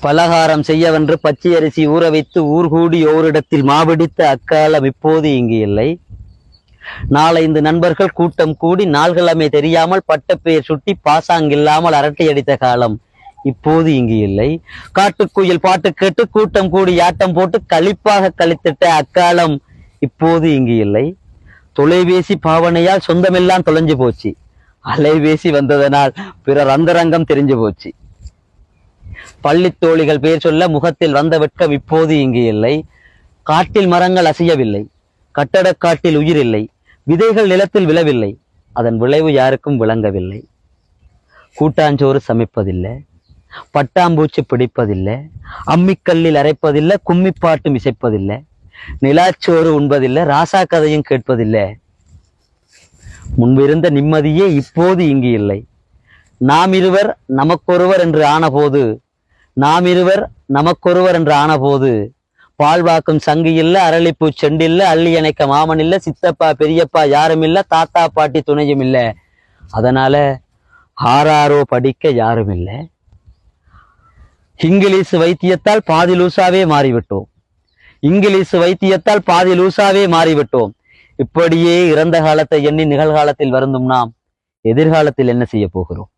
பலகாரம் செய்யவென்று பச்சை அரிசி ஊற வைத்து ஊர்கூடி ஓரிடத்தில் மாபிடித்த அக்காலம் இப்போது இங்கு இல்லை. நாலைந்து நண்பர்கள் கூட்டம் கூடி நாள்கிழமை தெரியாமல் பட்டப்பெயர் சுட்டி பாசாங்கில்லாமல் அரட்டை அடித்த காலம் இப்போது இங்கு இல்லை. காட்டுக்குயில் பாட்டு கேட்டு கூட்டம் கூடி ஆட்டம் போட்டு களிப்பாக கழித்திட்ட அக்காலம் இப்போது இங்கு இல்லை. தொலைபேசி பாவனையால் சொந்தமெல்லாம் தொலைஞ்சு போச்சு. அலைபேசி வந்ததனால் பிறர் அந்தரங்கம் தெரிஞ்சு போச்சு. பள்ளி தோழிகள் பேர் சொல்ல முகத்தில் வந்த வெட்கம் இப்போது இங்கு இல்லை. காட்டில் மரங்கள் அசையவில்லை, கட்டடக் காட்டில் உயிர் இல்லை, விதைகள் நிலத்தில் விழவில்லை, அதன் விளைவு யாருக்கும் விளங்கவில்லை. கூட்டாஞ்சோறு சமைப்பதில்லை, பட்டாம்பூச்சி பிடிப்பதில்லை, அம்மிக்கல்லில் அரைப்பதில்லை, கும்மிப்பாட்டும் இசைப்பதில்லை, நிலாச்சோறு உண்பதில்லை, ராசா கதையும் கேட்பதில்லை. முன்பிருந்த நிம்மதியே இப்போது இங்கு இல்லை. நாம் இருவர் நமக்கொருவர் என்று ஆனபோது பால்வாக்கும் சங்கு இல்ல, அரளிப்பூ செண்டில்ல, அள்ளி அணைக்க மாமன் இல்ல, சித்தப்பா பெரியப்பா யாரும் இல்ல, தாத்தா பாட்டி துணையும் இல்ல. அதனால ஆறாரோ படிக்க யாரும் இல்ல. இங்கிலீஷ் வைத்தியத்தால் பாதி லூசாவே மாறிவிட்டோம். இப்படியே இறந்த காலத்தை எண்ணி நிகழ்காலத்தில் வருந்தும் நாம் எதிர்காலத்தில் என்ன செய்ய போகிறோம்?